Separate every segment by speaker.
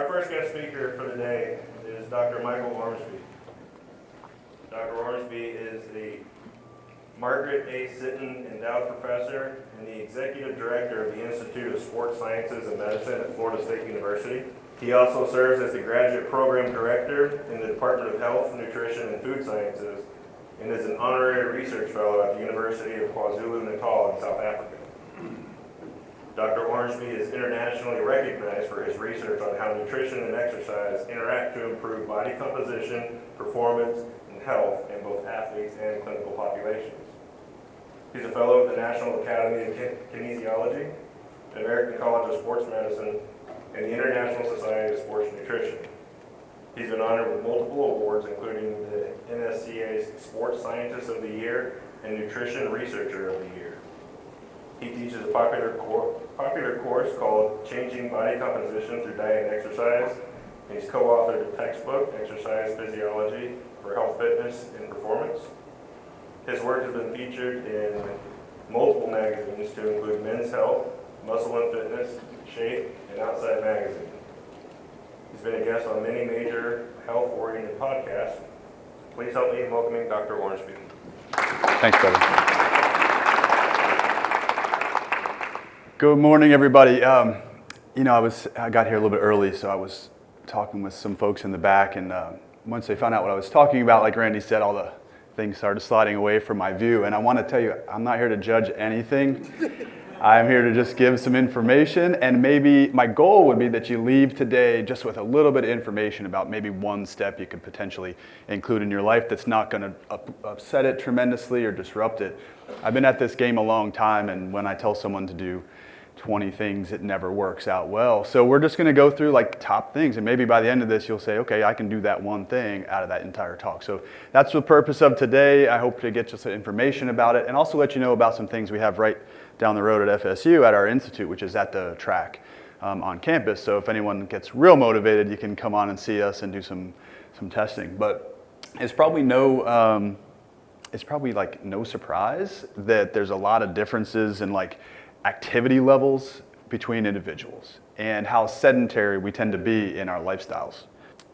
Speaker 1: Our first guest speaker for the day is Dr. Michael Ormsbee. Dr. Ormsbee is the Margaret A. Sitton Endowed Professor and the Executive Director of the Institute of Sports Sciences and Medicine at Florida State University. He also serves as the Graduate Program Director in the Department of Health, Nutrition, and Food Sciences and is an Honorary Research Fellow at the University of KwaZulu-Natal in South Africa. Dr. Ormsbee is internationally recognized for his research on how nutrition and exercise interact to improve body composition, performance, and health in both athletes and clinical populations. He's a fellow of the National Academy of Kinesiology, the American College of Sports Medicine, and the International Society of Sports Nutrition. He's been honored with multiple awards, including the NSCA's Sports Scientist of the Year and Nutrition Researcher of the Year. He teaches a popular course called Changing Body Composition Through Diet and Exercise. And he's co-authored a textbook, Exercise Physiology for Health, Fitness, and Performance. His work has been featured in multiple magazines to include Men's Health, Muscle and Fitness, Shape, and Outside Magazine. He's been a guest on many major health-oriented podcasts. Please help me in welcoming Dr. Ormsbee.
Speaker 2: Thanks, brother. Good morning, everybody. I got here a little bit early, so I was talking with some folks in the back, and once they found out what I was talking about, like Randy said, all the things started sliding away from my view. And I want to tell you, I'm not here to judge anything. I'm here to just give some information, and maybe my goal would be that you leave today just with a little bit of information about maybe one step you could potentially include in your life that's not going to upset it tremendously or disrupt it. I've been at this game a long time, and when I tell someone to do 20 things, it never works out well. So we're just going to go through like top things, and maybe by the end of this you'll say, okay, I can do that one thing out of that entire talk. So that's the purpose of today. I hope to get you some information about it and also let you know about some things we have right down the road at FSU at our institute, which is at the track on campus. So if anyone gets real motivated, you can come on and see us and do some testing. But it's probably no surprise that there's a lot of differences in like activity levels between individuals and how sedentary we tend to be in our lifestyles.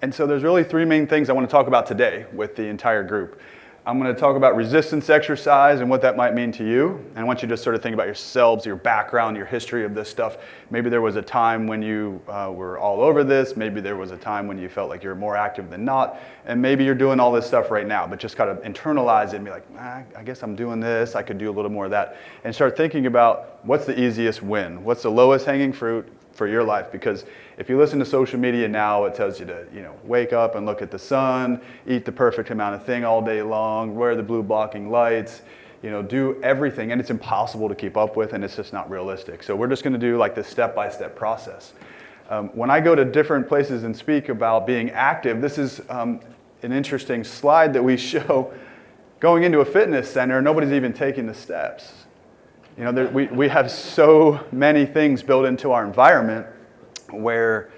Speaker 2: And so there's really three main things I want to talk about today with the entire group. I'm going to talk about resistance exercise and what that might mean to you. And I want you to sort of think about yourselves, your background, your history of this stuff. Maybe there was a time when you were all over this. Maybe there was a time when you felt like you were more active than not. And maybe you're doing all this stuff right now, but just kind of internalize it and be like, I guess I'm doing this. I could do a little more of that. And start thinking about what's the easiest win? What's the lowest hanging fruit for your life? Because if you listen to social media now, it tells you to, wake up and look at the sun, eat the perfect amount of thing all day long, wear the blue blocking lights, do everything, and it's impossible to keep up with, and it's just not realistic. So we're just going to do like this step-by-step process. When I go to different places and speak about being active, this is an interesting slide that we show. Going into a fitness center, nobody's even taking the steps. We have so many things built into our environment where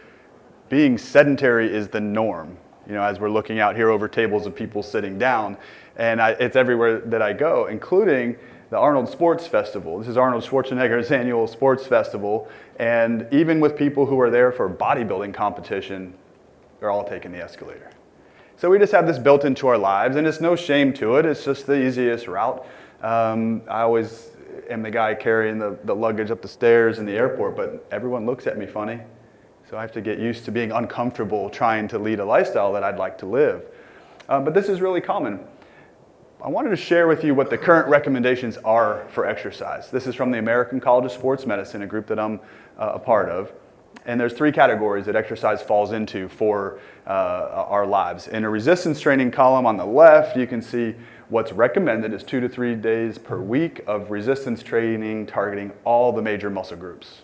Speaker 2: being sedentary is the norm. As we're looking out here over tables of people sitting down, and it's everywhere that I go, including the Arnold Sports Festival. This is Arnold Schwarzenegger's annual sports festival, and even with people who are there for bodybuilding competition, they're all taking the escalator. So we just have this built into our lives, and it's no shame to it. It's just the easiest route. I always am the guy carrying the luggage up the stairs in the airport, but everyone looks at me funny. So I have to get used to being uncomfortable trying to lead a lifestyle that I'd like to live. But this is really common. I wanted to share with you what the current recommendations are for exercise. This is from the American College of Sports Medicine, a group that I'm a part of. And there's three categories that exercise falls into for our lives. In a resistance training column on the left, you can see what's recommended is 2 to 3 days per week of resistance training targeting all the major muscle groups.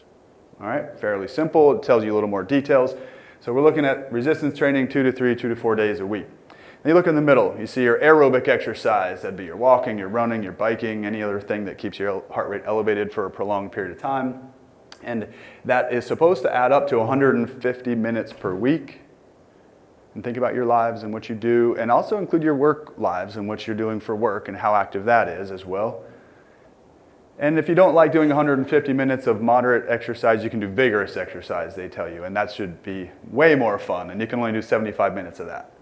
Speaker 2: All right, fairly simple. It tells you a little more details. So we're looking at resistance training 2 to 4 days a week. And you look in the middle, you see your aerobic exercise. That'd be your walking, your running, your biking, any other thing that keeps your heart rate elevated for a prolonged period of time. And that is supposed to add up to 150 minutes per week. And think about your lives and what you do, and also include your work lives and what you're doing for work and how active that is as well. And if you don't like doing 150 minutes of moderate exercise, you can do vigorous exercise, they tell you, and that should be way more fun, and you can only do 75 minutes of that.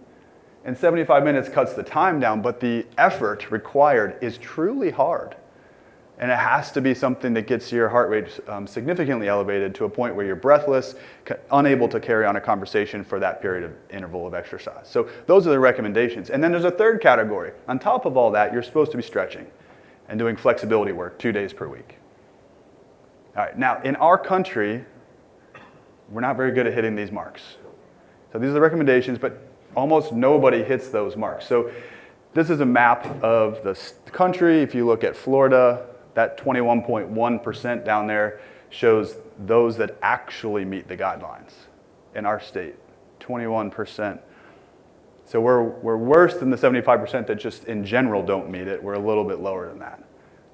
Speaker 2: And 75 minutes cuts the time down, but the effort required is truly hard. And it has to be something that gets your heart rate significantly elevated to a point where you're breathless, unable to carry on a conversation for that period of interval of exercise. So those are the recommendations. And then there's a third category. On top of all that, you're supposed to be stretching and doing flexibility work 2 days per week. All right, now in our country, we're not very good at hitting these marks. So these are the recommendations, but almost nobody hits those marks. So this is a map of the country. If you look at Florida, that 21.1% down there shows those that actually meet the guidelines in our state, 21%. So we're worse than the 75% that just in general don't meet it. We're a little bit lower than that.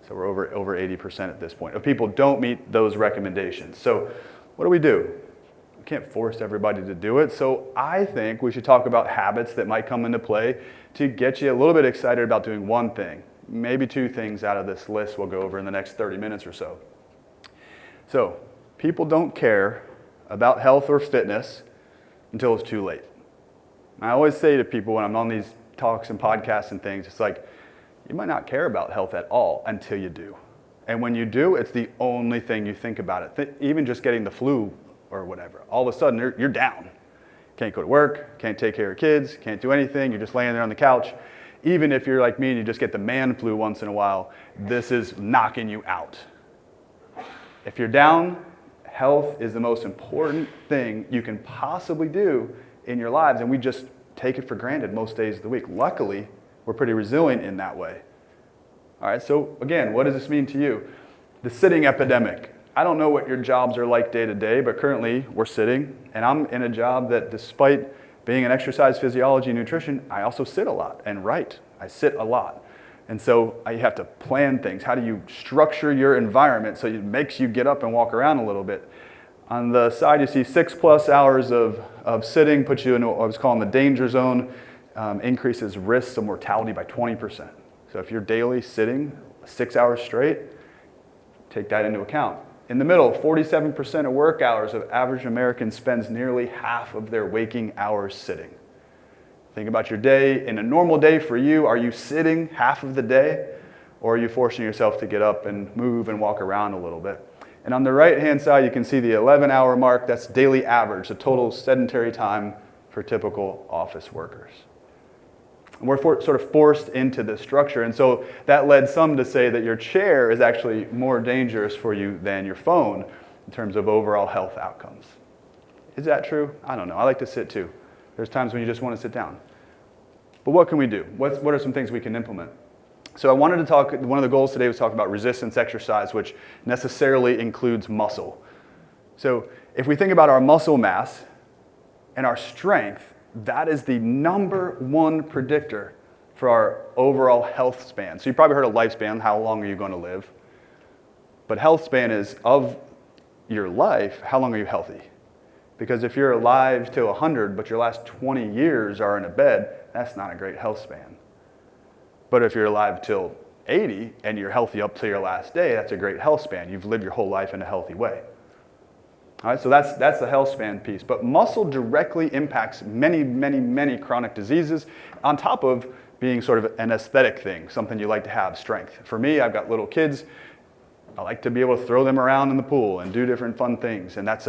Speaker 2: So we're over 80% at this point of people don't meet those recommendations. So what do? We can't force everybody to do it. So I think we should talk about habits that might come into play to get you a little bit excited about doing one thing. Maybe two things out of this list we'll go over in the next 30 minutes or so. So people don't care about health or fitness until it's too late. I always say to people when I'm on these talks and podcasts and things, it's like, you might not care about health at all until you do. And when you do, it's the only thing you think about it. Even just getting the flu or whatever, all of a sudden you're down. Can't go to work, can't take care of kids, can't do anything, you're just laying there on the couch. Even if you're like me and you just get the man flu once in a while, this is knocking you out. If you're down, health is the most important thing you can possibly do in your lives, and we just take it for granted most days of the week. Luckily, we're pretty resilient in that way. All right, so again, what does this mean to you? The sitting epidemic. I don't know what your jobs are like day to day, but currently we're sitting, and I'm in a job that despite being in exercise physiology and nutrition, I also sit a lot and write. I sit a lot. And so you have to plan things. How do you structure your environment so it makes you get up and walk around a little bit? On the side, you see 6+ hours of sitting puts you in what I was calling the danger zone, increases risks of mortality by 20%. So if you're daily sitting 6 hours straight, take that into account. In the middle, 47% of work hours of average Americans spends nearly half of their waking hours sitting. Think about your day. In a normal day for you, are you sitting half of the day? Or are you forcing yourself to get up and move and walk around a little bit? And on the right-hand side, you can see the 11-hour mark. That's daily average, the total sedentary time for typical office workers. And we're sort of forced into this structure. And so that led some to say that your chair is actually more dangerous for you than your phone in terms of overall health outcomes. Is that true? I don't know. I like to sit too. There's times when you just want to sit down. But what can we do? What are some things we can implement? So I wanted to talk, one of the goals today was talk about resistance exercise, which necessarily includes muscle. So if we think about our muscle mass and our strength, that is the #1 predictor for our overall health span. So you probably heard of lifespan, how long are you going to live? But health span is of your life, how long are you healthy? Because if you're alive till 100, but your last 20 years are in a bed, that's not a great health span. But if you're alive till 80 and you're healthy up till your last day, that's a great health span. You've lived your whole life in a healthy way. All right, so that's the health span piece. But muscle directly impacts many chronic diseases on top of being sort of an aesthetic thing, something you like to have, strength. For me, I've got little kids. I like to be able to throw them around in the pool and do different fun things. And that's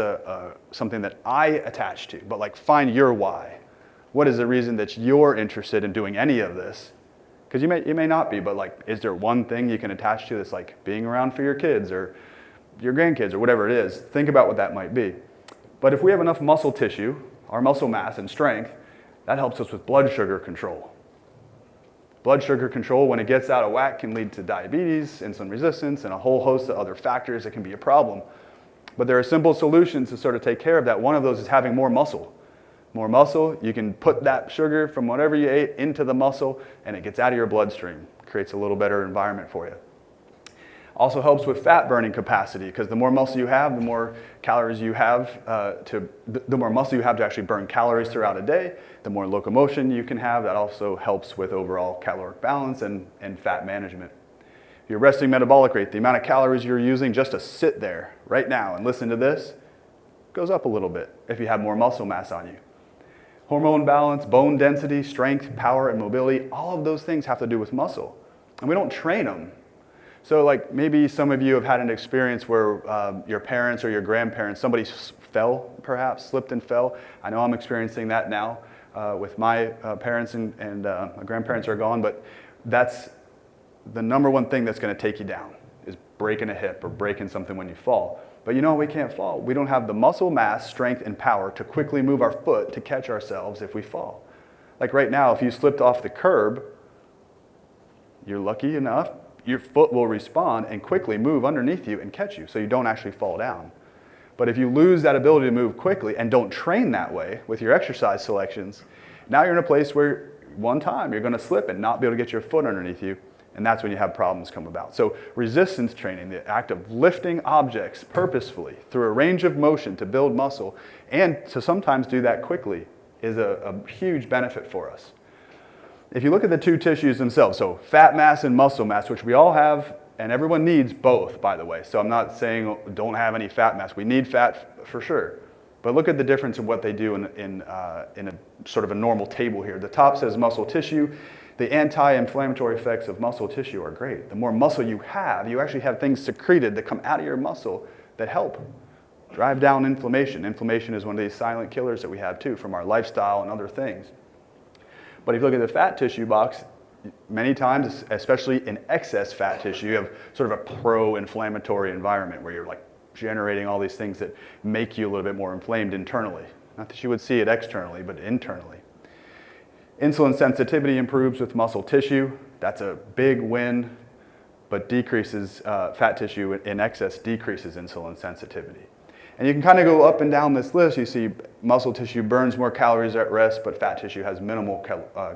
Speaker 2: something that I attach to. But like, find your why. What is the reason that you're interested in doing any of this? Because you may not be, but like, is there one thing you can attach to that's like being around for your kids or your grandkids or whatever it is? Think about what that might be. But if we have enough muscle tissue, our muscle mass and strength, that helps us with blood sugar control. Blood sugar control, when it gets out of whack, can lead to diabetes, insulin resistance, and a whole host of other factors that can be a problem. But there are simple solutions to sort of take care of that. One of those is having more muscle. More muscle, you can put that sugar from whatever you ate into the muscle, and it gets out of your bloodstream. Creates a little better environment for you. Also helps with fat burning capacity, because the more muscle you have, the more calories you have the more muscle you have to actually burn calories throughout a day, the more locomotion you can have. That also helps with overall caloric balance and fat management. your resting metabolic rate, the amount of calories you're using just to sit there right now and listen to this, goes up a little bit if you have more muscle mass on you. Hormone balance, bone density, strength, power, and mobility, all of those things have to do with muscle. And we don't train them. So like maybe some of you have had an experience where your parents or your grandparents, somebody fell perhaps, slipped and fell. I know I'm experiencing that now with my parents and my grandparents are gone, but that's the number one thing that's going to take you down is breaking a hip or breaking something when you fall. But you know, we can't fall. We don't have the muscle mass, strength, and power to quickly move our foot to catch ourselves if we fall. Like right now, if you slipped off the curb, you're lucky enough, your foot will respond and quickly move underneath you and catch you so you don't actually fall down. But if you lose that ability to move quickly and don't train that way with your exercise selections, now you're in a place where one time you're going to slip and not be able to get your foot underneath you. And that's when you have problems come about. So resistance training, the act of lifting objects purposefully through a range of motion to build muscle and to sometimes do that quickly is a huge benefit for us. If you look at the two tissues themselves, so fat mass and muscle mass, which we all have, and everyone needs both, by the way. So I'm not saying don't have any fat mass. We need fat for sure. But look at the difference in what they do in a sort of a normal table here. The top says muscle tissue. The anti-inflammatory effects of muscle tissue are great. The more muscle you actually have things secreted that come out of your muscle that help drive down inflammation. Inflammation is one of these silent killers that we have too from our lifestyle and other things. But if you look at the fat tissue box, many times, especially in excess fat tissue, you have sort of a pro-inflammatory environment where you're like generating all these things that make you a little bit more inflamed internally. Not that you would see it externally, but internally. Insulin sensitivity improves with muscle tissue. That's a big win, but decreases fat tissue in excess, decreases insulin sensitivity. And you can kind of go up and down this list. You see muscle tissue burns more calories at rest, but fat tissue has minimal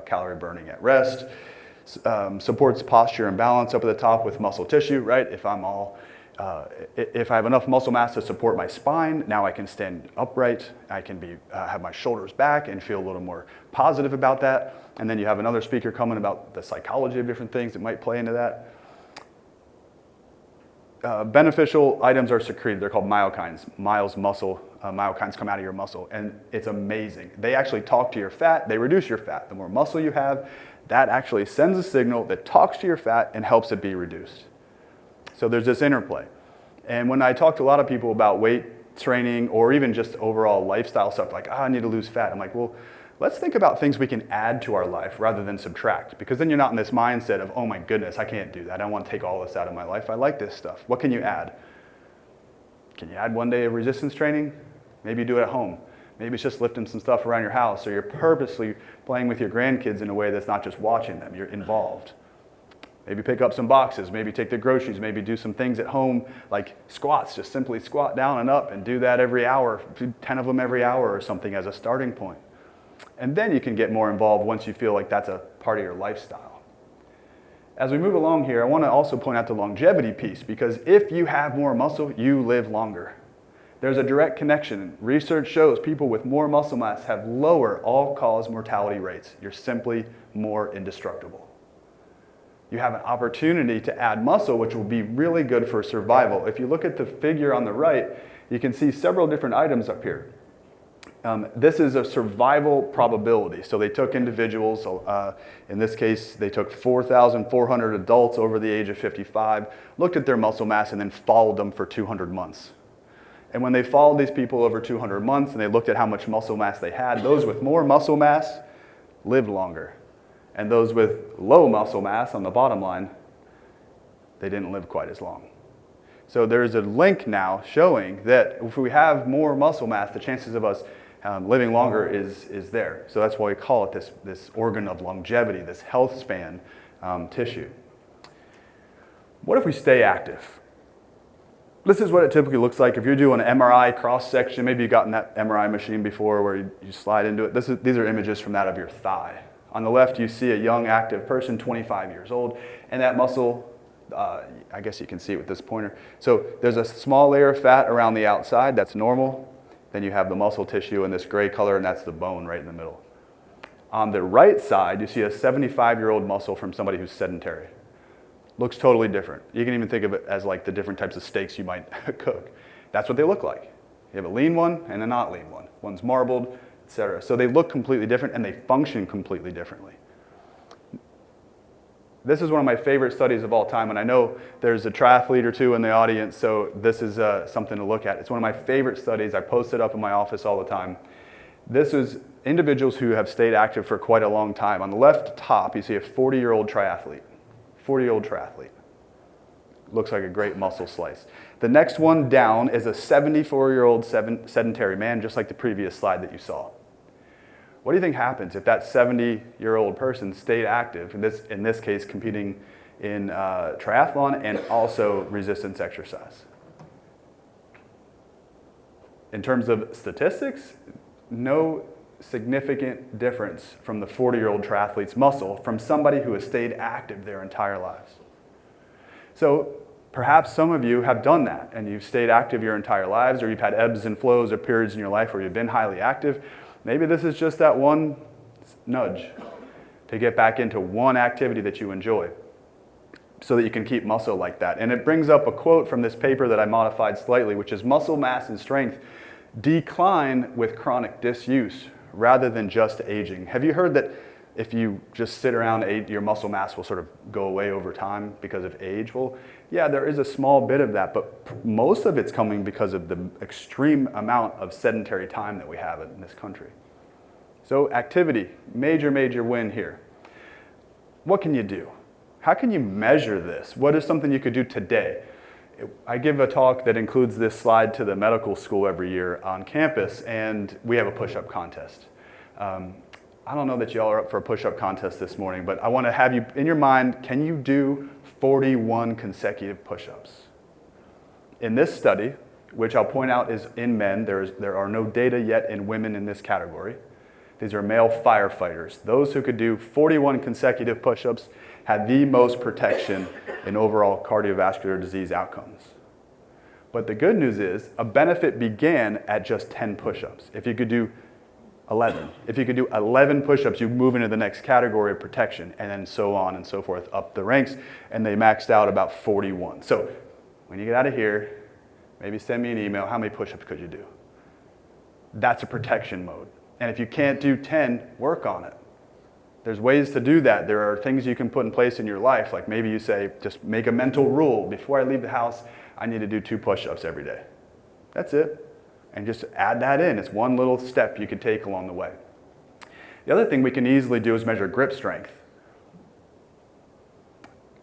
Speaker 2: calorie burning at rest. Supports posture and balance up at the top with muscle tissue, right? If I have enough muscle mass to support my spine, now I can stand upright. I can have my shoulders back and feel a little more positive about that. And then you have another speaker coming about the psychology of different things that might play into that. Beneficial items are secreted. They're called myokines. Myokines come out of your muscle, and it's amazing. They actually talk to your fat. They reduce your fat. The more muscle you have, that actually sends a signal that talks to your fat and helps it be reduced. So there's this interplay. And when I talk to a lot of people about weight training or even just overall lifestyle stuff, like, I need to lose fat, I'm like, well, let's think about things we can add to our life rather than subtract, because then you're not in this mindset of, oh my goodness, I can't do that. I want to take all this out of my life. I like this stuff. What can you add? Can you add one day of resistance training? Maybe you do it at home. Maybe it's just lifting some stuff around your house, or you're purposely playing with your grandkids in a way that's not just watching them. You're involved. Maybe pick up some boxes, maybe take the groceries, maybe do some things at home like squats. Just simply squat down and up and do that every hour, do 10 of them every hour or something as a starting point. And then you can get more involved once you feel like that's a part of your lifestyle. As we move along here, I want to also point out the longevity piece, because if you have more muscle, you live longer. There's a direct connection. Research shows people with more muscle mass have lower all-cause mortality rates. You're simply more indestructible. You have an opportunity to add muscle, which will be really good for survival. If you look at the figure on the right, you can see several different items up here. This is a survival probability. So they took individuals, in this case, they took 4,400 adults over the age of 55, looked at their muscle mass, and then followed them for 200 months. And when they followed these people over 200 months and they looked at how much muscle mass they had, those with more muscle mass lived longer. And those with low muscle mass on the bottom line, they didn't live quite as long. So there's a link now showing that if we have more muscle mass, the chances of us living longer is there. So that's why we call it this organ of longevity, this health span tissue. What if we stay active? This is what it typically looks like. If you're doing an MRI cross-section, maybe you've gotten that MRI machine before where you slide into it. These are images from that of your thigh. On the left, you see a young, active person, 25 years old, and that muscle, I guess you can see it with this pointer. So there's a small layer of fat around the outside, that's normal. Then you have the muscle tissue in this gray color, and that's the bone right in the middle. On the right side, you see a 75-year-old muscle from somebody who's sedentary. Looks totally different. You can even think of it as like the different types of steaks you might cook. That's what they look like. You have a lean one and a not lean one. One's marbled, etc. So they look completely different and they function completely differently. This is one of my favorite studies of all time, and I know there's a triathlete or two in the audience, so this is something to look at. It's one of my favorite studies. I post it up in my office all the time. This is individuals who have stayed active for quite a long time. On the left top, you see a 40-year-old triathlete. 40-year-old triathlete. Looks like a great muscle slice. The next one down is a 74-year-old sedentary man, just like the previous slide that you saw. What do you think happens if that 70-year-old person stayed active, in this case competing in triathlon and also resistance exercise? In terms of statistics, no significant difference from the 40-year-old triathlete's muscle from somebody who has stayed active their entire lives. So perhaps some of you have done that and you've stayed active your entire lives, or you've had ebbs and flows or periods in your life where you've been highly active. Maybe this is just that one nudge to get back into one activity that you enjoy so that you can keep muscle like that. And it brings up a quote from this paper that I modified slightly, which is muscle mass and strength decline with chronic disuse rather than just aging. Have you heard that if you just sit around, your muscle mass will sort of go away over time because of age? Well, yeah, there is a small bit of that, but most of it's coming because of the extreme amount of sedentary time that we have in this country. So activity, major, major win here. What can you do? How can you measure this? What is something you could do today? I give a talk that includes this slide to the medical school every year on campus, and we have a push-up contest. I don't know that y'all are up for a push-up contest this morning, but I want to have you, in your mind, can you do 41 consecutive push-ups? In this study, which I'll point out is in men, there are no data yet in women in this category. These are male firefighters. Those who could do 41 consecutive push-ups had the most protection in overall cardiovascular disease outcomes. But the good news is, a benefit began at just 10 push-ups. If you could do 11. If you could do 11 push-ups, you move into the next category of protection, and then so on and so forth up the ranks, and they maxed out about 41. So when you get out of here, maybe send me an email, how many push-ups could you do? That's a protection mode. And if you can't do 10, work on it. There's ways to do that. There are things you can put in place in your life, like maybe you say, just make a mental rule. Before I leave the house, I need to do 2 push-ups every day. That's it. And just add that in. It's one little step you can take along the way. The other thing we can easily do is measure grip strength.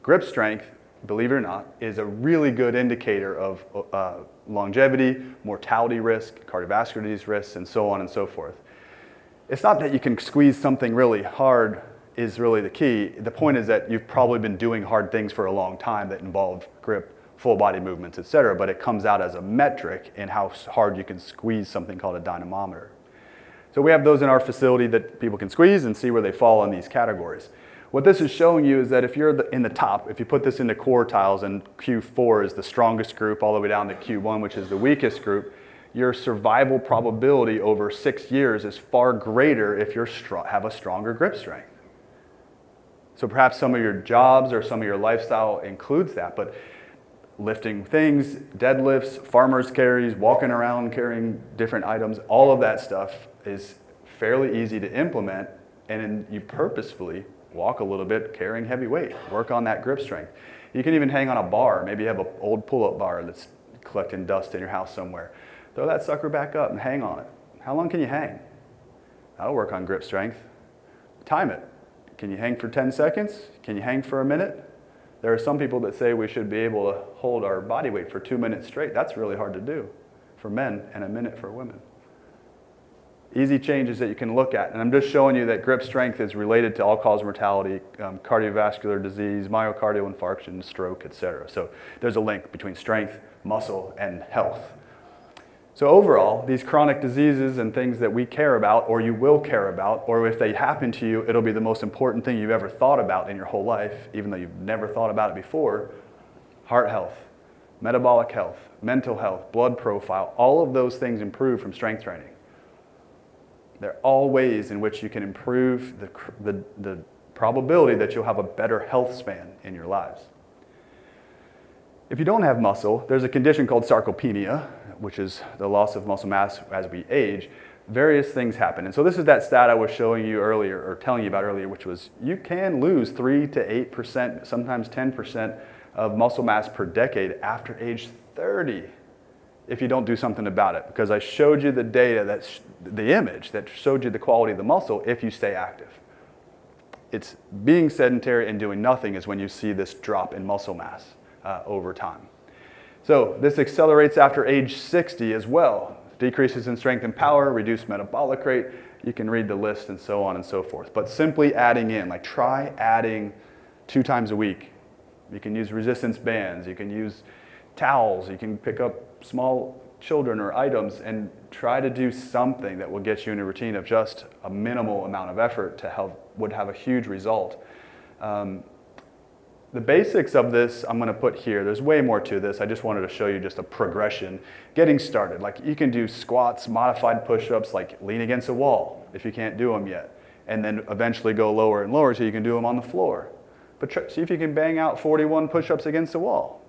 Speaker 2: Grip strength, believe it or not, is a really good indicator of longevity, mortality risk, cardiovascular disease risks, and so on and so forth. It's not that you can squeeze something really hard is really the key. The point is that you've probably been doing hard things for a long time that involve grip, full body movements, etc., but it comes out as a metric in how hard you can squeeze something called a dynamometer. So we have those in our facility that people can squeeze and see where they fall in these categories. What this is showing you is that if you're in the top, if you put this into quartiles and Q4 is the strongest group all the way down to Q1, which is the weakest group, your survival probability over 6 years is far greater if you have a stronger grip strength. So perhaps some of your jobs or some of your lifestyle includes that, but lifting things, deadlifts, farmer's carries, walking around carrying different items, all of that stuff is fairly easy to implement, and then you purposefully walk a little bit carrying heavy weight, work on that grip strength. You can even hang on a bar. Maybe you have an old pull-up bar that's collecting dust in your house somewhere. Throw that sucker back up and hang on it. How long can you hang? That'll work on grip strength. Time it. Can you hang for 10 seconds? Can you hang for a minute? There are some people that say we should be able to hold our body weight for 2 minutes straight. That's really hard to do for men and a minute for women. Easy changes that you can look at. And I'm just showing you that grip strength is related to all-cause mortality, cardiovascular disease, myocardial infarction, stroke, etc. So there's a link between strength, muscle, and health. So overall, these chronic diseases and things that we care about, or you will care about, or if they happen to you, it'll be the most important thing you've ever thought about in your whole life, even though you've never thought about it before. Heart health, metabolic health, mental health, blood profile, all of those things improve from strength training. They're all ways in which you can improve the probability that you'll have a better health span in your lives. If you don't have muscle, there's a condition called sarcopenia, which is the loss of muscle mass as we age. Various things happen. And so this is that stat I was showing you earlier, or telling you about earlier, which was you can lose 3 to 8%, sometimes 10% of muscle mass per decade after age 30 if you don't do something about it. Because I showed you the data, the image that showed you the quality of the muscle if you stay active. It's being sedentary and doing nothing is when you see this drop in muscle mass over time. So this accelerates after age 60 as well. Decreases in strength and power, reduced metabolic rate. You can read the list and so on and so forth. But simply adding in, like try adding 2 times a week. You can use resistance bands, you can use towels, you can pick up small children or items and try to do something that will get you in a routine of just a minimal amount of effort to help, would have a huge result. The basics of this I'm going to put here. There's way more to this. I just wanted to show you just a progression. Getting started. Like you can do squats, modified push-ups, like lean against a wall if you can't do them yet. And then eventually go lower and lower so you can do them on the floor. But see if you can bang out 41 push-ups against a wall.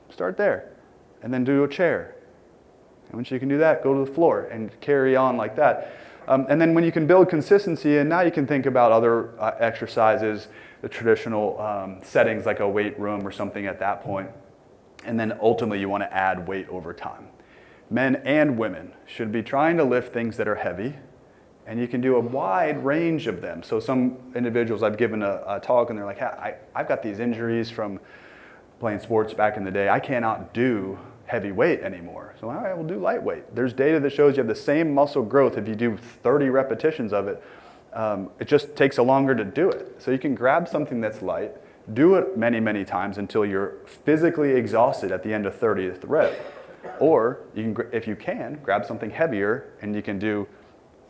Speaker 2: Start there. And then do a chair. And once you can do that, go to the floor and carry on like that. And then when you can build consistency, and now you can think about other exercises, the traditional settings like a weight room or something at that point. And then ultimately you want to add weight over time. Men and women should be trying to lift things that are heavy, and you can do a wide range of them. So some individuals, I've given a talk and they're like, hey, I've got these injuries from playing sports back in the day. I cannot do heavy weight anymore. So all right, we'll do lightweight. There's data that shows you have the same muscle growth if you do 30 repetitions of it. It just takes longer to do it. So you can grab something that's light, do it many, many times until you're physically exhausted at the end of 30th rep. Or you can, if you can, grab something heavier and you can do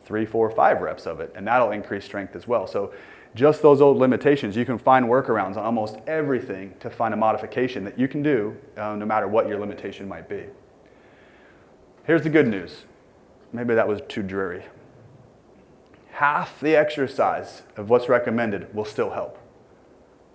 Speaker 2: 3, 4, 5 reps of it, and that'll increase strength as well. So just those old limitations, you can find workarounds on almost everything to find a modification that you can do no matter what your limitation might be. Here's the good news. Maybe that was too dreary. Half the exercise of what's recommended will still help.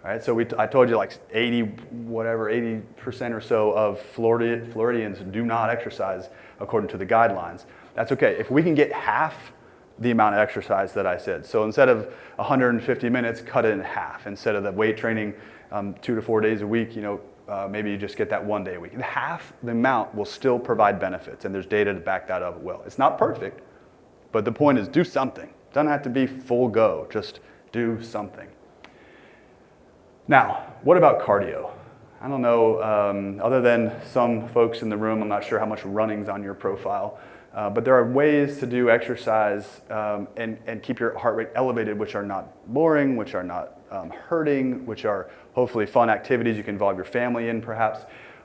Speaker 2: All right, so I told you like 80% or so of Floridians do not exercise according to the guidelines. That's okay. If we can get half the amount of exercise that I said. So instead of 150 minutes, cut it in half. Instead of the weight training 2 to 4 days a week, maybe you just get that 1 day a week. Half the amount will still provide benefits, and there's data to back that up well. It's not perfect, but the point is do something. It doesn't have to be full go, just do something. Now, what about cardio? I don't know, other than some folks in the room, I'm not sure how much running's on your profile. But there are ways to do exercise and keep your heart rate elevated, which are not boring, which are not hurting, which are hopefully fun activities you can involve your family in perhaps.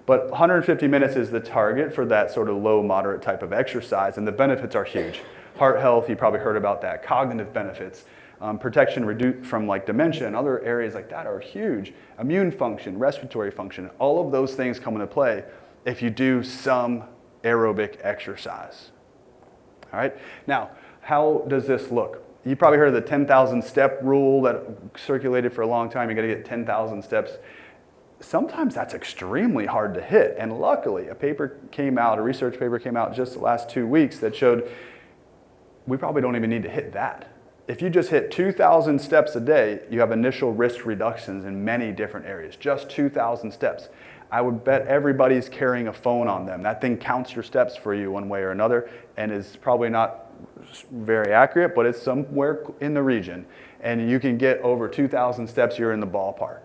Speaker 2: But 150 minutes is the target for that sort of low, moderate type of exercise, and the benefits are huge. Heart health, you probably heard about that. Cognitive benefits, protection from like dementia and other areas like that are huge. Immune function, respiratory function, all of those things come into play if you do some aerobic exercise. All right, now, how does this look? You probably heard of the 10,000 step rule that circulated for a long time. You got to get 10,000 steps. Sometimes that's extremely hard to hit. And luckily, a research paper came out just the last 2 weeks that showed we probably don't even need to hit that. If you just hit 2,000 steps a day, you have initial risk reductions in many different areas. Just 2,000 steps. I would bet everybody's carrying a phone on them. That thing counts your steps for you one way or another and is probably not very accurate, but it's somewhere in the region. And you can get over 2,000 steps, you're in the ballpark.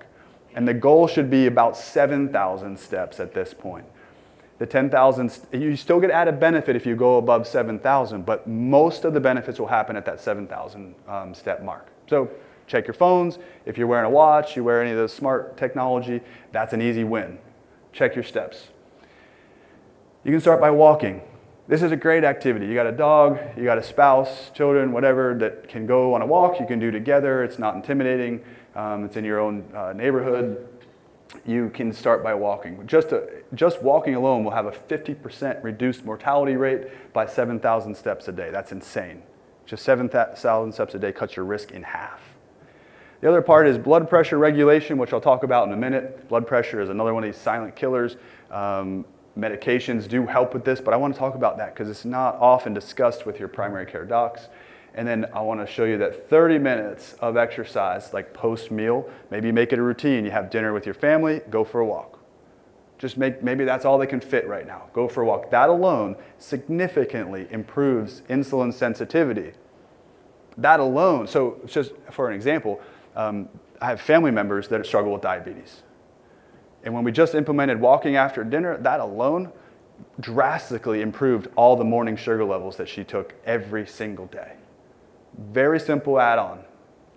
Speaker 2: And the goal should be about 7,000 steps at this point. The 10,000, you still get added benefit if you go above 7,000, but most of the benefits will happen at that 7,000 step mark. So check your phones. If you're wearing a watch, you wear any of the smart technology, that's an easy win. Check your steps. You can start by walking. This is a great activity. You got a dog, you got a spouse, children, whatever that can go on a walk. You can do together. It's not intimidating. It's in your own neighborhood. You can start by walking. Just walking alone will have a 50% reduced mortality rate by 7,000 steps a day. That's insane. Just 7,000 steps a day cuts your risk in half. The other part is blood pressure regulation, which I'll talk about in a minute. Blood pressure is another one of these silent killers. Medications do help with this, but I want to talk about that because it's not often discussed with your primary care docs. And then I want to show you that 30 minutes of exercise, like post-meal, maybe make it a routine. You have dinner with your family, go for a walk. Maybe that's all they can fit right now. Go for a walk. That alone significantly improves insulin sensitivity. That alone, so just for an example, I have family members that struggle with diabetes. And when we just implemented walking after dinner, that alone drastically improved all the morning sugar levels that she took every single day. Very simple add-on.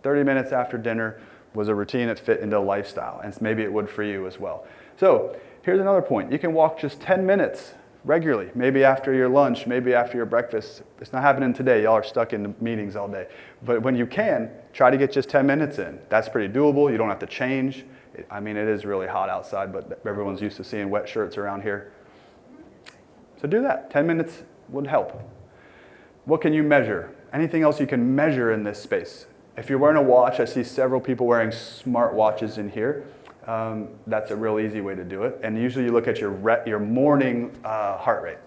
Speaker 2: 30 minutes after dinner was a routine that fit into a lifestyle, and maybe it would for you as well. So here's another point. You can walk just 10 minutes regularly, maybe after your lunch, maybe after your breakfast. It's not happening today. Y'all are stuck in meetings all day. But when you can, try to get just 10 minutes in. That's pretty doable. You don't have to change. I mean, it is really hot outside, but everyone's used to seeing wet shirts around here. So do that. 10 minutes would help. What can you measure? Anything else you can measure in this space? If you're wearing a watch, I see several people wearing smart watches in here. That's a real easy way to do it. And usually you look at your morning heart rate.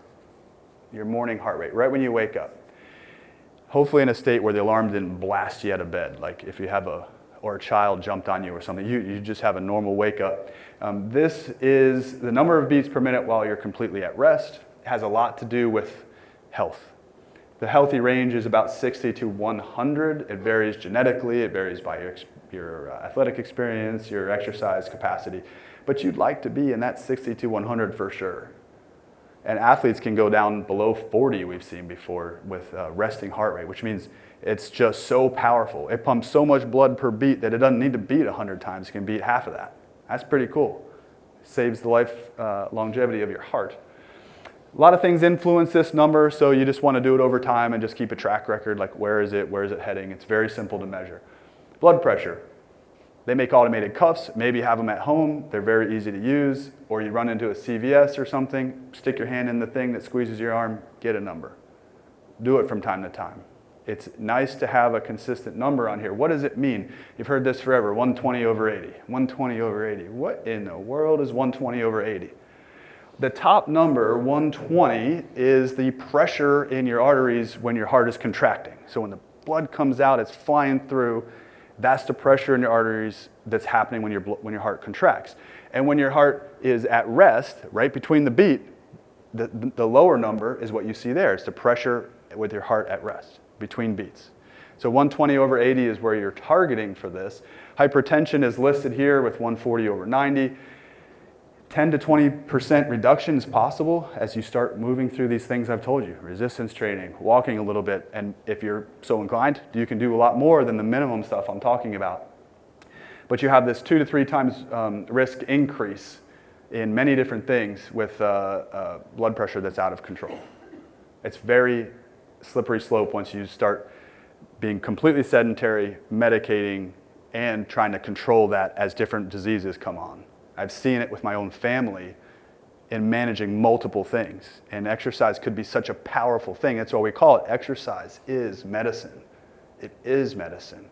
Speaker 2: Your morning heart rate, right when you wake up. Hopefully in a state where the alarm didn't blast you out of bed, like if you have a child jumped on you or something, you just have a normal wake up. This is the number of beats per minute while you're completely at rest. It has a lot to do with health. The healthy range is about 60 to 100. It varies genetically, it varies by your athletic experience, your exercise capacity, but you'd like to be in that 60 to 100 for sure. And athletes can go down below 40, we've seen before, with resting heart rate, which means it's just so powerful. It pumps so much blood per beat that it doesn't need to beat 100 times. It can beat half of that. That's pretty cool. Saves the longevity of your heart. A lot of things influence this number, so you just want to do it over time and just keep a track record, like where is it heading? It's very simple to measure. Blood pressure. They make automated cuffs, maybe have them at home. They're very easy to use, or you run into a CVS or something, stick your hand in the thing that squeezes your arm, get a number. Do it from time to time. It's nice to have a consistent number on here. What does it mean? You've heard this forever, 120 over 80, 120 over 80. What in the world is 120 over 80? The top number, 120, is the pressure in your arteries when your heart is contracting. So when the blood comes out, it's flying through. That's the pressure in your arteries that's happening when your heart contracts. And when your heart is at rest, right between the beat, the lower number is what you see there. It's the pressure with your heart at rest between beats. So 120 over 80 is where you're targeting for this. Hypertension is listed here with 140 over 90. 10 to 20% reduction is possible as you start moving through these things I've told you. Resistance training, walking a little bit, and if you're so inclined, you can do a lot more than the minimum stuff I'm talking about. But you have this 2 to 3 times risk increase in many different things with blood pressure that's out of control. It's very slippery slope once you start being completely sedentary, medicating, and trying to control that as different diseases come on. I've seen it with my own family in managing multiple things. And exercise could be such a powerful thing. That's why we call it exercise is medicine. It is medicine.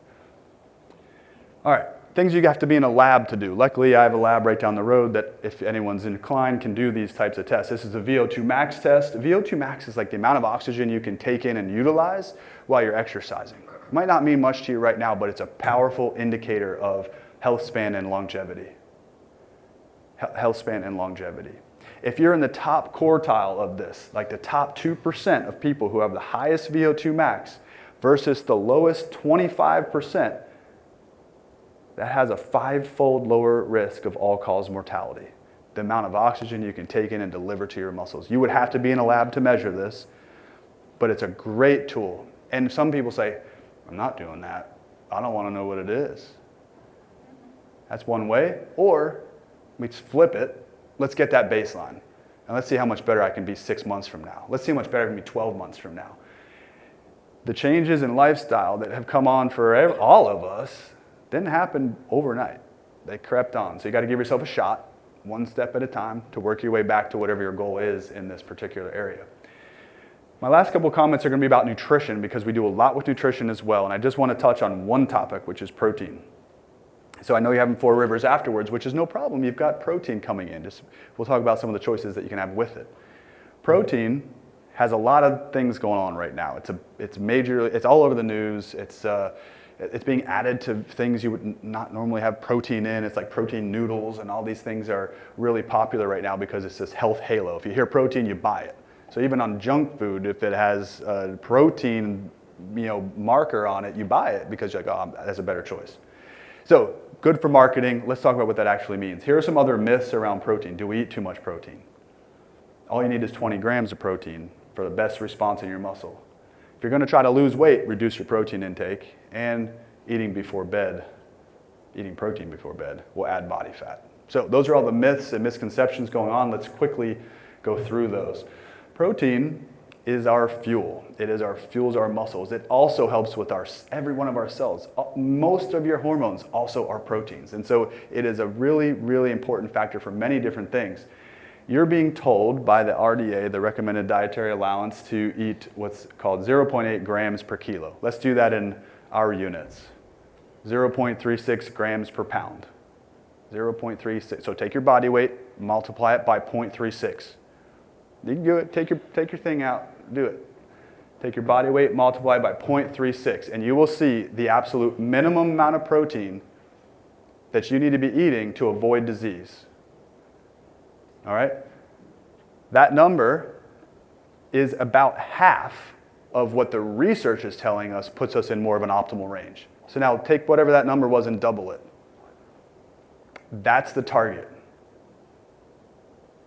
Speaker 2: All right, things you have to be in a lab to do. Luckily, I have a lab right down the road that if anyone's inclined can do these types of tests. This is a VO2 max test. VO2 max is like the amount of oxygen you can take in and utilize while you're exercising. It might not mean much to you right now, but it's a powerful indicator of health span and longevity. Health span and longevity. If you're in the top quartile of this, like the top 2% of people who have the highest VO2 max versus the lowest 25%, that has a 5-fold lower risk of all-cause mortality. The amount of oxygen you can take in and deliver to your muscles. You would have to be in a lab to measure this, but it's a great tool. And some people say, I'm not doing that. I don't want to know what it is. That's one way. Or we flip it. Let's get that baseline. And let's see how much better I can be 6 months from now. Let's see how much better I can be 12 months from now. The changes in lifestyle that have come on for all of us didn't happen overnight. They crept on. So you got to give yourself a shot, one step at a time, to work your way back to whatever your goal is in this particular area. My last couple of comments are going to be about nutrition because we do a lot with nutrition as well. And I just want to touch on one topic, which is protein. So I know you're having Four Rivers afterwards, which is no problem. You've got protein coming in. We'll talk about some of the choices that you can have with it. Protein has a lot of things going on right now. It's all over the news. It's being added to things you would not normally have protein in. It's like protein noodles, and all these things are really popular right now because it's this health halo. If you hear protein, you buy it. So even on junk food, if it has a protein, marker on it, you buy it because you're like, oh, that's a better choice. So good for marketing. Let's talk about what that actually means. Here are some other myths around protein. Do we eat too much protein? All you need is 20 grams of protein for the best response in your muscle. If you're going to try to lose weight, reduce your protein intake, and eating protein before bed will add body fat. So those are all the myths and misconceptions going on. Let's quickly go through those. Protein is our fuel. Fuels our muscles. It also helps with every one of our cells. Most of your hormones also are proteins. And so it is a really, really important factor for many different things. You're being told by the RDA, the recommended dietary allowance, to eat what's called 0.8 grams per kilo. Let's do that in our units. 0.36 grams per pound. 0.36. So take your body weight, multiply it by 0.36. You can do it. Take your thing out. Do it. Take your body weight, multiply by 0.36, and you will see the absolute minimum amount of protein that you need to be eating to avoid disease. All right? That number is about half of what the research is telling us puts us in more of an optimal range. So now take whatever that number was and double it. That's the target.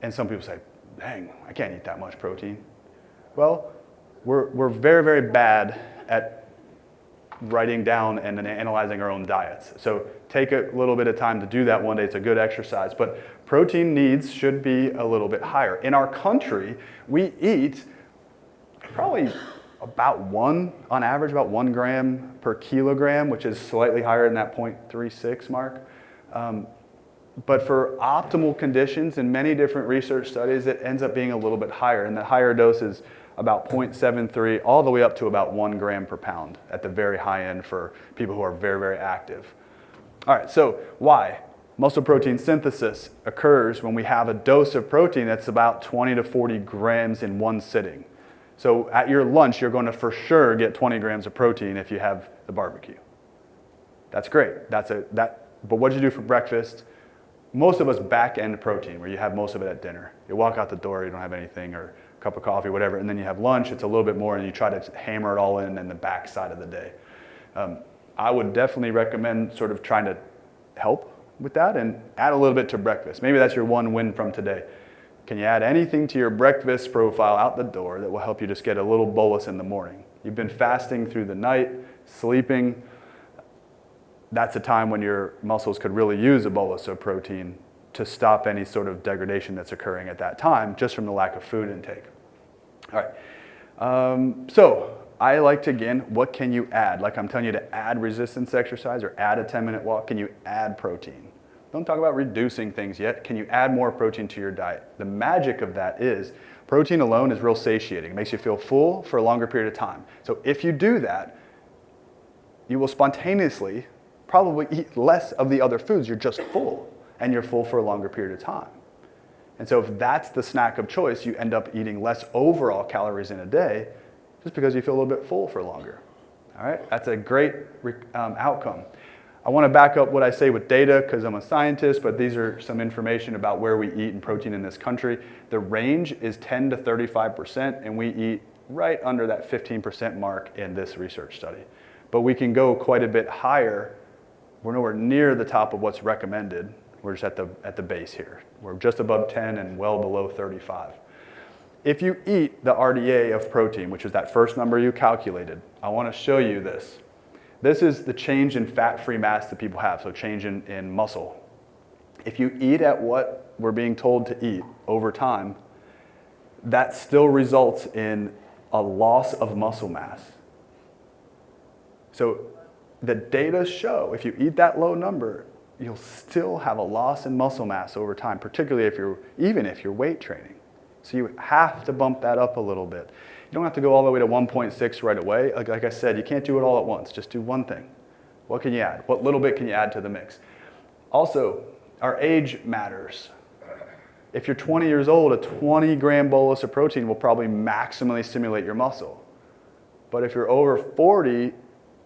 Speaker 2: And some people say, dang, I can't eat that much protein. Well, we're very, very bad at writing down and then analyzing our own diets. So take a little bit of time to do that one day. It's a good exercise. But protein needs should be a little bit higher. In our country, we eat probably on average, about 1 gram per kilogram, which is slightly higher than that 0.36 mark. But for optimal conditions, in many different research studies, it ends up being a little bit higher. And the higher dose is about 0.73 all the way up to about 1 gram per pound at the very high end for people who are very, very active. All right, so why? Muscle protein synthesis occurs when we have a dose of protein that's about 20 to 40 grams in one sitting. So at your lunch, you're going to for sure get 20 grams of protein if you have the barbecue. That's great. But what did you do for breakfast? Most of us back-end protein, where you have most of it at dinner. You walk out the door, you don't have anything, or a cup of coffee, whatever, and then you have lunch, it's a little bit more, and you try to hammer it all in the back side of the day. I would definitely recommend sort of trying to help with that and add a little bit to breakfast. Maybe that's your one win from today. Can you add anything to your breakfast profile out the door that will help you just get a little bolus in the morning? You've been fasting through the night, sleeping. That's a time when your muscles could really use a bolus of protein to stop any sort of degradation that's occurring at that time just from the lack of food intake. All right. So I like to, again, what can you add? Like I'm telling you to add resistance exercise or add a 10-minute walk. Can you add protein? Don't talk about reducing things yet. Can you add more protein to your diet? The magic of that is protein alone is real satiating. It makes you feel full for a longer period of time. So if you do that, you will spontaneously probably eat less of the other foods. You're just full, and you're full for a longer period of time. And so if that's the snack of choice, you end up eating less overall calories in a day just because you feel a little bit full for longer. All right, that's a great outcome. I want to back up what I say with data because I'm a scientist, but these are some information about where we eat in protein in this country. The range is 10 to 35%, and we eat right under that 15% mark in this research study. But we can go quite a bit higher. We're nowhere near the top of what's recommended. We're just at the base here. We're just above 10 and well below 35. If you eat the RDA of protein, which is that first number you calculated, I want to show you this. This is the change in fat-free mass that people have, so change in muscle. If you eat at what we're being told to eat over time, that still results in a loss of muscle mass. So the data show if you eat that low number, you'll still have a loss in muscle mass over time, particularly even if you're weight training. So you have to bump that up a little bit. You don't have to go all the way to 1.6 right away. Like I said, you can't do it all at once. Just do one thing. What can you add? What little bit can you add to the mix? Also, our age matters. If you're 20 years old, a 20-gram bolus of protein will probably maximally stimulate your muscle. But if you're over 40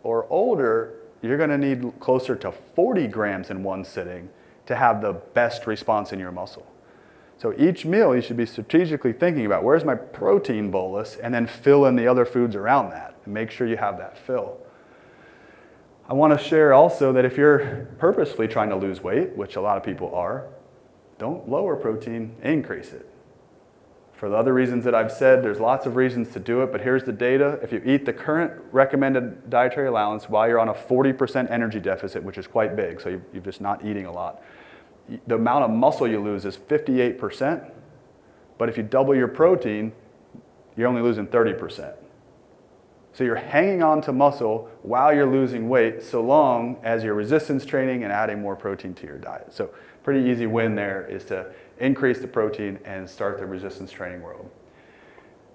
Speaker 2: or older, you're going to need closer to 40 grams in one sitting to have the best response in your muscle. So each meal you should be strategically thinking about, where's my protein bolus, and then fill in the other foods around that and make sure you have that fill. I want to share also that if you're purposefully trying to lose weight, which a lot of people are, don't lower protein, increase it. For the other reasons that I've said, there's lots of reasons to do it, but here's the data. If you eat the current recommended dietary allowance while you're on a 40% energy deficit, which is quite big, so you're just not eating a lot, the amount of muscle you lose is 58%, but if you double your protein, you're only losing 30%. So you're hanging on to muscle while you're losing weight, so long as you're resistance training and adding more protein to your diet. So pretty easy win there is to increase the protein and start the resistance training world.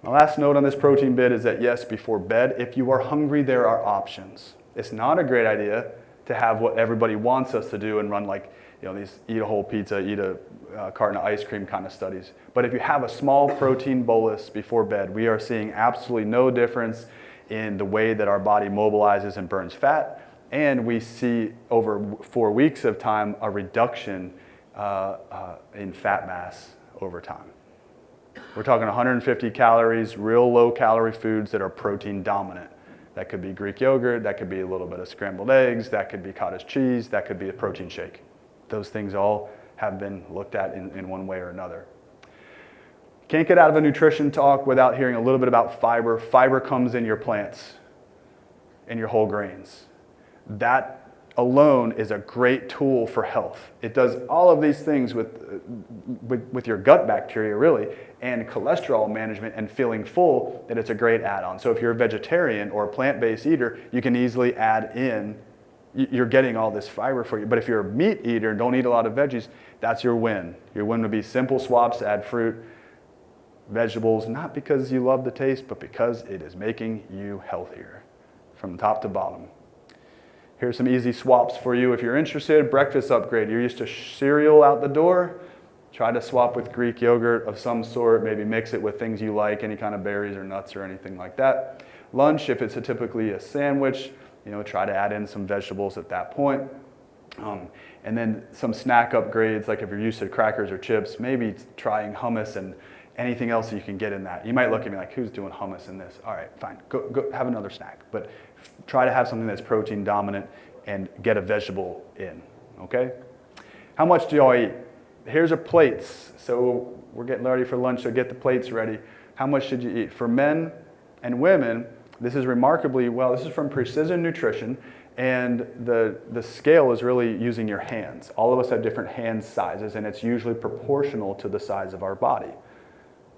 Speaker 2: My last note on this protein bit is that yes, before bed, if you are hungry, there are options. It's not a great idea to have what everybody wants us to do and run like, these eat a whole pizza, eat a carton of ice cream kind of studies. But if you have a small protein bolus before bed, we are seeing absolutely no difference in the way that our body mobilizes and burns fat. And we see over 4 weeks of time a reduction in fat mass over time. We're talking 150 calories, real low calorie foods that are protein dominant. That could be Greek yogurt, that could be a little bit of scrambled eggs, that could be cottage cheese, that could be a protein shake. Those things all have been looked at in one way or another. Can't get out of a nutrition talk without hearing a little bit about fiber. Fiber comes in your plants, in your whole grains. That alone is a great tool for health. It does all of these things with your gut bacteria, really, and cholesterol management and feeling full, that it's a great add-on. So if you're a vegetarian or a plant-based eater, you can easily add in, you're getting all this fiber for you. But if you're a meat eater and don't eat a lot of veggies, that's your win. Your win would be simple swaps, add fruit, vegetables, not because you love the taste, but because it is making you healthier from top to bottom. Here's some easy swaps for you if you're interested. Breakfast upgrade. You're used to cereal out the door. Try to swap with Greek yogurt of some sort. Maybe mix it with things you like, any kind of berries or nuts or anything like that. Lunch, if it's typically a sandwich, try to add in some vegetables at that point. And then some snack upgrades, like if you're used to crackers or chips, maybe trying hummus and anything else that you can get in that. You might look at me like, who's doing hummus in this? All right, fine, go have another snack. But try to have something that's protein dominant and get a vegetable in, okay? How much do y'all eat? Here's our plates. So we're getting ready for lunch, so get the plates ready. How much should you eat? For men and women, this is remarkably, this is from Precision Nutrition, and the scale is really using your hands. All of us have different hand sizes, and it's usually proportional to the size of our body.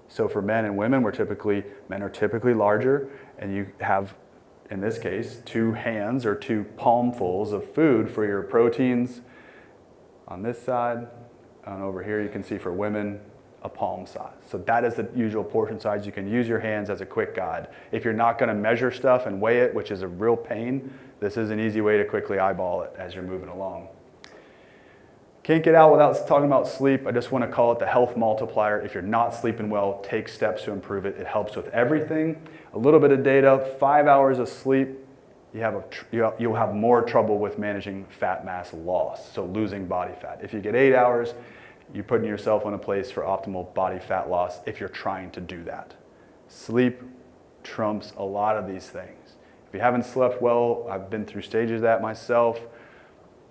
Speaker 2: So for men and women, men are typically larger, and you have, in this case, 2 hands or 2 palmfuls of food for your proteins on this side, and over here you can see for women, a palm size. So that is the usual portion size. You can use your hands as a quick guide. If you're not going to measure stuff and weigh it, which is a real pain, this is an easy way to quickly eyeball it as you're moving along. Can't get out without talking about sleep. I just want to call it the health multiplier. If you're not sleeping well, take steps to improve it. It helps with everything. A little bit of data, 5 hours of sleep, you'll have more trouble with managing fat mass loss, so losing body fat. If you get 8 hours, you're putting yourself in a place for optimal body fat loss if you're trying to do that. Sleep trumps a lot of these things. If you haven't slept well, I've been through stages of that myself,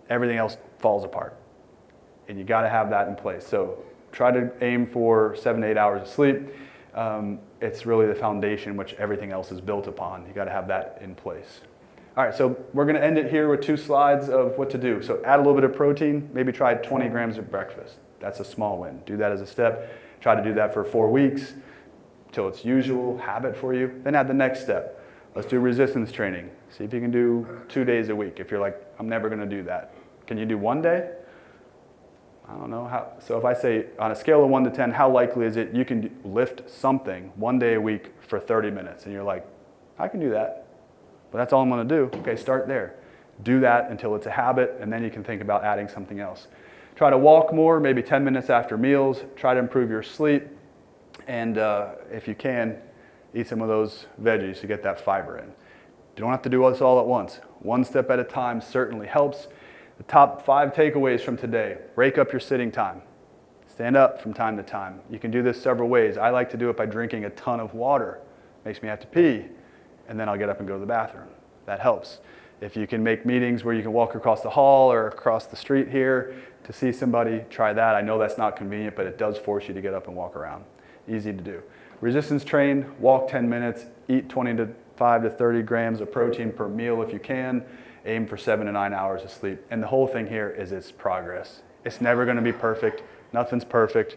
Speaker 2: everything else falls apart. And you got to have that in place. So try to aim for 7 to 8 hours of sleep. It's really the foundation which everything else is built upon. You got to have that in place. All right, so we're going to end it here with 2 slides of what to do. So add a little bit of protein, maybe try 20 grams at breakfast. That's a small win. Do that as a step. Try to do that for 4 weeks till it's usual habit for you. Then add the next step. Let's do resistance training. See if you can do 2 days a week. If you're like, I'm never going to do that. Can you do 1 day? I don't know how. So if I say on a scale of 1 to 10, how likely is it you can lift something 1 day a week for 30 minutes? And you're like, I can do that, but that's all I'm going to do. Okay, start there. Do that until it's a habit, and then you can think about adding something else. Try to walk more, maybe 10 minutes after meals. Try to improve your sleep. And if you can, eat some of those veggies to get that fiber in. You don't have to do this all at once. One step at a time certainly helps. The top 5 takeaways from today: break up your sitting time. Stand up from time to time. You can do this several ways. I like to do it by drinking a ton of water. Makes me have to pee, and then I'll get up and go to the bathroom. That helps. If you can make meetings where you can walk across the hall or across the street here to see somebody, try that. I know that's not convenient, but it does force you to get up and walk around. Easy to do. Resistance train, walk 10 minutes, eat 25 to 30 grams of protein per meal if you can. Aim for 7 to 9 hours of sleep. And the whole thing here is it's progress. It's never going to be perfect. Nothing's perfect.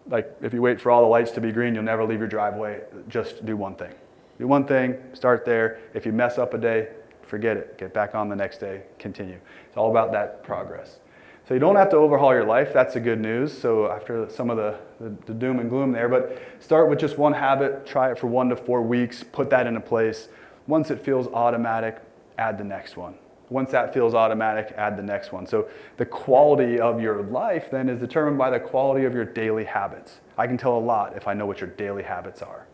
Speaker 2: Like if you wait for all the lights to be green, you'll never leave your driveway. Just do one thing. Do one thing, start there. If you mess up a day, forget it. Get back on the next day, continue. It's all about that progress. So you don't have to overhaul your life. That's the good news. So after some of the doom and gloom there, but start with just one habit. Try it for 1 to 4 weeks. Put that into place. Once it feels automatic, add the next one. Once that feels automatic, add the next one. So the quality of your life then is determined by the quality of your daily habits. I can tell a lot if I know what your daily habits are.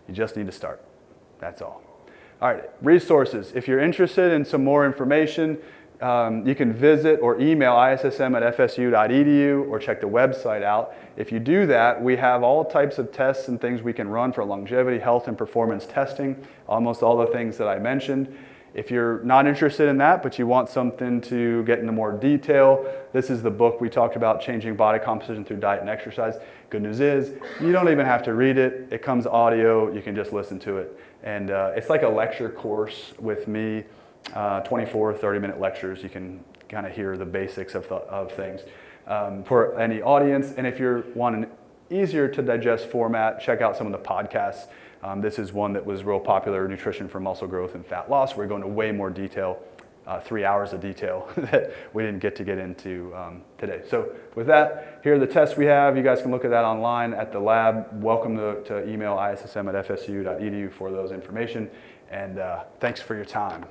Speaker 2: You just need to start. That's all. All right, resources. If you're interested in some more information, you can visit or email issm@fsu.edu or check the website out. If you do that, we have all types of tests and things we can run for longevity, health, and performance testing, almost all the things that I mentioned. If you're not interested in that, but you want something to get into more detail, this is the book we talked about, Changing Body Composition Through Diet and Exercise. Good news is, you don't even have to read it. It comes audio. You can just listen to it. And it's like a lecture course with me, 24, 30-minute lectures. You can kind of hear the basics of things for any audience. And if you're wanting an easier to digest format, check out some of the podcasts. This is one that was real popular, Nutrition for Muscle Growth and Fat Loss. We're going to way more detail, 3 hours of detail that we didn't get into today. So with that, here are the tests we have. You guys can look at that online at the lab. Welcome to email issm@fsu.edu for those information. And thanks for your time.